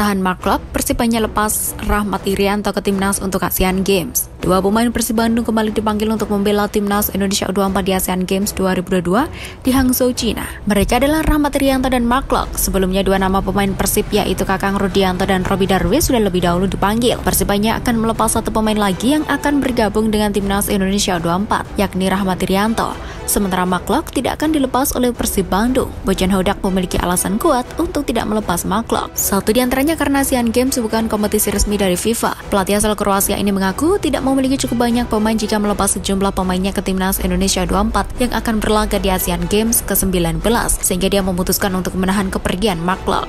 bertahan Mark Klok, Persib hanya lepas Rahmat Irianto ke timnas untuk ASEAN Games. Dua pemain Persib Bandung kembali dipanggil untuk membela timnas Indonesia U24 di ASEAN Games 2022 di Hangzhou, China. Mereka adalah Rahmat Irianto dan Mark Klok. Sebelumnya dua nama pemain Persib yaitu Kakang Rudianto dan Robby Darwish sudah lebih dahulu dipanggil. Persib hanya akan melepas satu pemain lagi yang akan bergabung dengan timnas Indonesia U24, yakni Rahmat Irianto. Sementara Mark Klok tidak akan dilepas oleh Persib Bandung. Bojan Hodak memiliki alasan kuat untuk tidak melepas Mark Klok. Satu di antaranya karena ASEAN Games bukan kompetisi resmi dari FIFA. Pelatih asal Kroasia ini mengaku tidak memiliki cukup banyak pemain jika melepas sejumlah pemainnya ke timnas Indonesia U24 yang akan berlaga di ASEAN Games ke-19, sehingga dia memutuskan untuk menahan kepergian Mark Klok.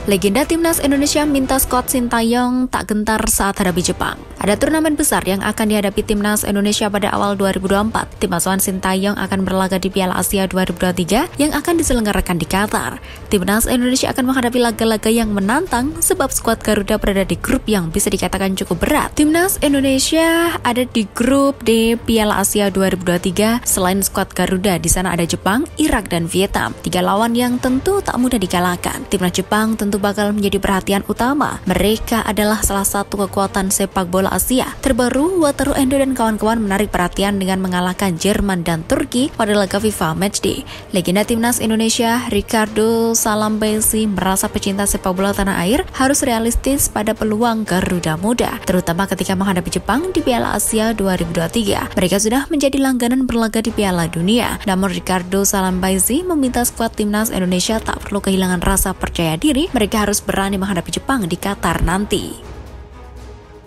Legenda timnas Indonesia minta skuad Sintayong tak gentar saat hadapi Jepang. Ada turnamen besar yang akan dihadapi timnas Indonesia pada awal 2024. Tim asuhan Sintayong akan berlaga di Piala Asia 2023 yang akan diselenggarakan di Qatar. Timnas Indonesia akan menghadapi laga-laga yang menantang sebab skuad Garuda berada di grup yang bisa dikatakan cukup berat. Timnas Indonesia ada di grup D Piala Asia 2023. Selain skuad Garuda, di sana ada Jepang, Irak, dan Vietnam. Tiga lawan yang tentu tak mudah dikalahkan. Timnas Jepang tentu bakal menjadi perhatian utama. Mereka adalah salah satu kekuatan sepak bola Asia. Terbaru, Wataru Endo dan kawan-kawan menarik perhatian dengan mengalahkan Jerman dan Turki pada laga FIFA Matchday. Legenda timnas Indonesia, Ricardo Salambesi, merasa pecinta sepak bola tanah air harus realistis pada peluang Garuda Muda, terutama ketika menghadapi Jepang di Piala Asia 2023. Mereka sudah menjadi langganan berlaga di Piala Dunia. Namun Ricardo Salambesi meminta skuad timnas Indonesia tak perlu kehilangan rasa percaya diri. Mereka harus berani menghadapi Jepang di Qatar nanti.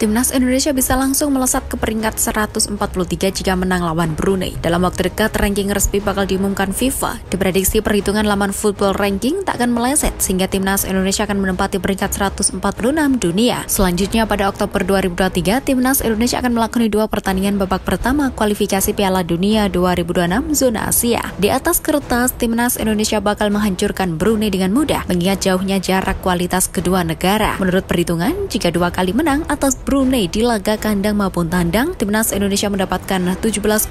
Timnas Indonesia bisa langsung melesat ke peringkat 143 jika menang lawan Brunei. Dalam waktu dekat, ranking resmi bakal diumumkan FIFA. Diprediksi perhitungan laman football ranking tak akan meleset, sehingga Timnas Indonesia akan menempati peringkat 146 dunia. Selanjutnya, pada Oktober 2023, Timnas Indonesia akan melakoni dua pertandingan babak pertama kualifikasi Piala Dunia 2026 zona Asia. Di atas kertas, Timnas Indonesia bakal menghancurkan Brunei dengan mudah, mengingat jauhnya jarak kualitas kedua negara. Menurut perhitungan, jika dua kali menang atas Brunei di laga kandang maupun tandang, Timnas Indonesia mendapatkan 17,72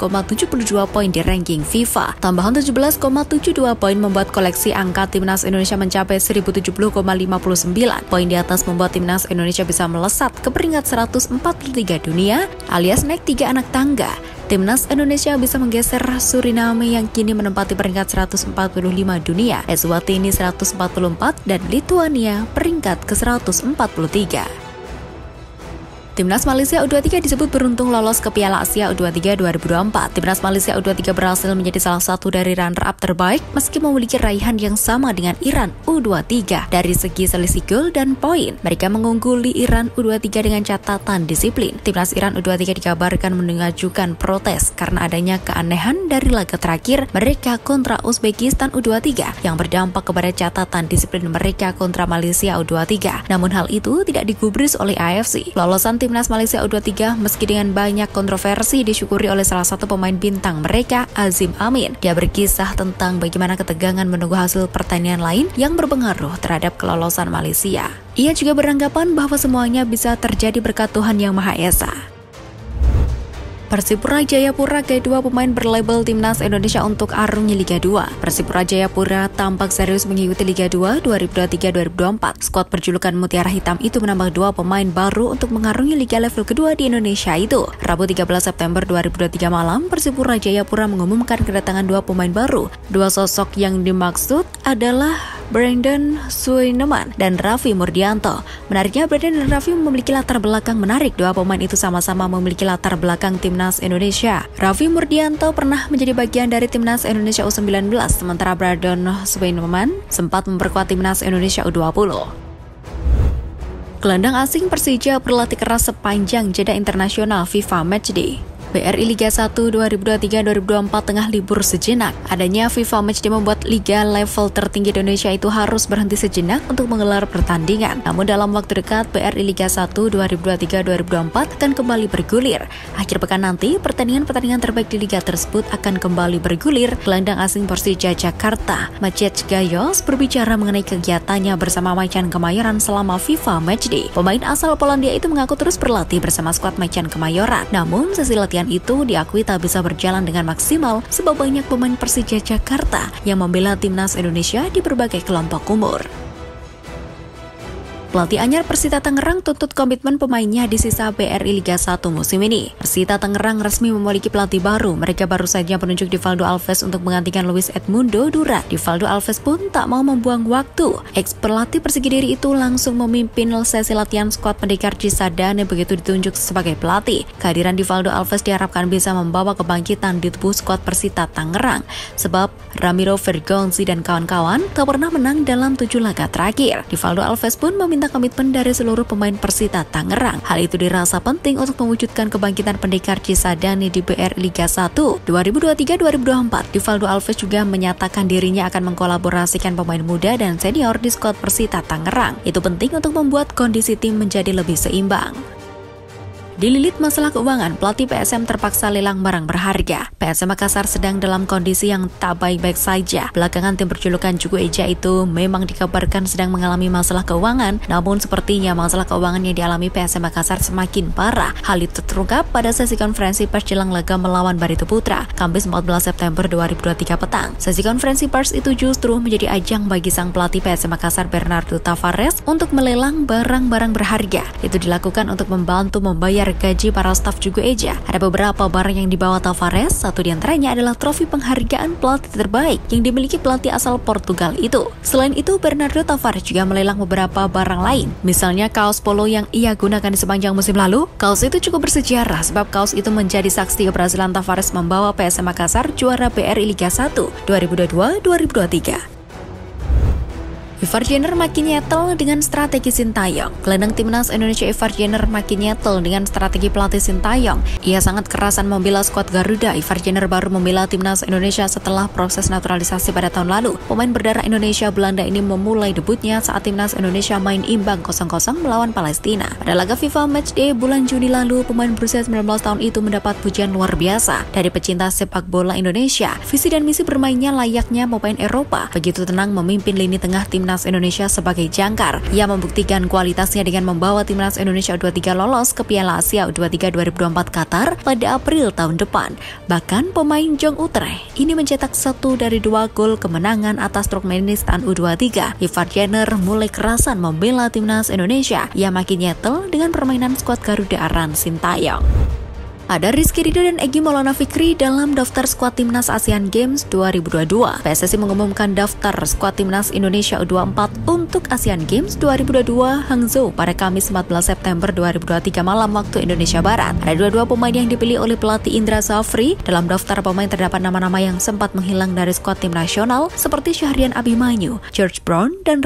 poin di ranking FIFA. Tambahan 17,72 poin membuat koleksi angka Timnas Indonesia mencapai 1070,59. Poin di atas membuat Timnas Indonesia bisa melesat ke peringkat 143 dunia, alias naik 3 anak tangga. Timnas Indonesia bisa menggeser Suriname yang kini menempati peringkat 145 dunia, Eswatini 144, dan Lituania peringkat ke-143. Timnas Malaysia U23 disebut beruntung lolos ke Piala Asia U23 2024. Timnas Malaysia U23 berhasil menjadi salah satu dari runner-up terbaik meski memiliki raihan yang sama dengan Iran U23 dari segi selisih gol dan poin. Mereka mengungguli Iran U23 dengan catatan disiplin. Timnas Iran U23 dikabarkan mengajukan protes karena adanya keanehan dari laga terakhir mereka kontra Uzbekistan U23 yang berdampak kepada catatan disiplin mereka kontra Malaysia U23. Namun hal itu tidak digubris oleh AFC. Lolosan Timnas Malaysia U23 meski dengan banyak kontroversi disyukuri oleh salah satu pemain bintang mereka, Azim Amin. Dia berkisah tentang bagaimana ketegangan menunggu hasil pertandingan lain yang berpengaruh terhadap kelolosan Malaysia. Ia juga beranggapan bahwa semuanya bisa terjadi berkat Tuhan Yang Maha Esa. Persipura Jayapura kedua pemain berlabel Timnas Indonesia untuk arungi Liga 2. Persipura Jayapura tampak serius mengikuti Liga 2 2023-2024. Skuad berjulukan Mutiara Hitam itu menambah dua pemain baru untuk mengarungi Liga level kedua di Indonesia itu. Rabu 13 September 2023 malam, Persipura Jayapura mengumumkan kedatangan dua pemain baru. Dua sosok yang dimaksud adalah Brandon Suineman dan Raffi Murdianto. Menariknya, Brandon dan Raffi memiliki latar belakang menarik. Dua pemain itu sama-sama memiliki latar belakang Timnas Indonesia. Raffi Murdianto pernah menjadi bagian dari Timnas Indonesia U19, sementara Brandon Suineman sempat memperkuat Timnas Indonesia U20. Gelandang asing Persija berlatih keras sepanjang jeda internasional FIFA Matchday. BRI Liga 1 2023-2024 tengah libur sejenak. Adanya FIFA Matchday membuat liga level tertinggi Indonesia itu harus berhenti sejenak untuk menggelar pertandingan. Namun dalam waktu dekat, BRI Liga 1 2023-2024 akan kembali bergulir. Akhir pekan nanti, pertandingan-pertandingan terbaik di liga tersebut akan kembali bergulir. Gelandang asing Persija Jakarta, Maciej Gajos, berbicara mengenai kegiatannya bersama Macan Kemayoran selama FIFA Matchday. Pemain asal Polandia itu mengaku terus berlatih bersama skuad Macan Kemayoran. Namun, sesi latihan itu diakui tak bisa berjalan dengan maksimal sebab banyak pemain Persija Jakarta yang membela Timnas Indonesia di berbagai kelompok umur. Pelatih anyar Persita Tangerang tuntut komitmen pemainnya di sisa BRI Liga 1 musim ini. Persita Tangerang resmi memiliki pelatih baru. Mereka baru saja menunjuk Divaldo Alves untuk menggantikan Luis Edmundo Dura. Divaldo Alves pun tak mau membuang waktu. Ex-pelatih Persigediri itu langsung memimpin sesi latihan skuad Pendekar Cisadane begitu ditunjuk sebagai pelatih. Kehadiran Divaldo Alves diharapkan bisa membawa kebangkitan di tubuh skuad Persita Tangerang. Sebab Ramiro Vergonzi dan kawan-kawan tak pernah menang dalam 7 laga terakhir. Divaldo Alves pun meminta komitmen dari seluruh pemain Persita Tangerang. Hal itu dirasa penting untuk mewujudkan kebangkitan Pendekar Cisadane di BRI Liga 1 2023-2024. Divaldo Alves juga menyatakan dirinya akan mengkolaborasikan pemain muda dan senior di skuad Persita Tangerang. Itu penting untuk membuat kondisi tim menjadi lebih seimbang. Dililit masalah keuangan, pelatih PSM terpaksa lelang barang berharga. PSM Makassar sedang dalam kondisi yang tak baik-baik saja. Belakangan tim berjulukan Jugo Eja itu memang dikabarkan sedang mengalami masalah keuangan, namun sepertinya masalah keuangan yang dialami PSM Makassar semakin parah. Hal itu terungkap pada sesi konferensi pers jelang laga melawan Barito Putra, Kamis 14 September 2023 petang. Sesi konferensi pers itu justru menjadi ajang bagi sang pelatih PSM Makassar Bernardo Tavares untuk melelang barang-barang berharga. Itu dilakukan untuk membantu membayar gaji para staf Jugo Eja. Ada beberapa barang yang dibawa Tavares, satu diantaranya adalah trofi penghargaan pelatih terbaik yang dimiliki pelatih asal Portugal itu. Selain itu, Bernardo Tavares juga melelang beberapa barang lain. Misalnya kaos polo yang ia gunakan di sepanjang musim lalu. Kaos itu cukup bersejarah sebab kaos itu menjadi saksi keberhasilan Tavares membawa PSM Makassar juara BRI Liga 1 2022-2023. Ivar Jenner makin nyetel dengan strategi Sintayong. Gelandang timnas Indonesia Ivar Jenner makin nyetel dengan strategi pelatih Sintayong. Ia sangat kerasan membela skuad Garuda. Ivar Jenner baru membela timnas Indonesia setelah proses naturalisasi pada tahun lalu. Pemain berdarah Indonesia Belanda ini memulai debutnya saat timnas Indonesia main imbang 0-0 melawan Palestina. Pada laga FIFA Matchday bulan Juni lalu, pemain berusia 19 tahun itu mendapat pujian luar biasa dari pecinta sepak bola Indonesia. Visi dan misi bermainnya layaknya pemain Eropa. Begitu tenang memimpin lini tengah timnas Indonesia sebagai jangkar. Ia membuktikan kualitasnya dengan membawa timnas Indonesia U23 lolos ke Piala Asia U23 2024 Qatar pada April tahun depan. Bahkan pemain Jong Utrecht ini mencetak 1 dari 2 gol kemenangan atas Turkmenistan U23. Ivar Jenner mulai kerasan membela timnas Indonesia. Ia makin nyetel dengan permainan skuad Garuda Aran Sintayong. Ada Rizky Ridho dan Egy Maulana Fikri dalam daftar skuad timnas Asian Games 2022. PSSI mengumumkan daftar skuad timnas Indonesia U24 untuk Asian Games 2022 Hangzhou pada Kamis 14 September 2023 malam waktu Indonesia Barat. Ada 22 pemain yang dipilih oleh pelatih Indra Safri. Dalam daftar pemain terdapat nama-nama yang sempat menghilang dari skuad tim nasional seperti Syahrian Abimanyu, George Brown, dan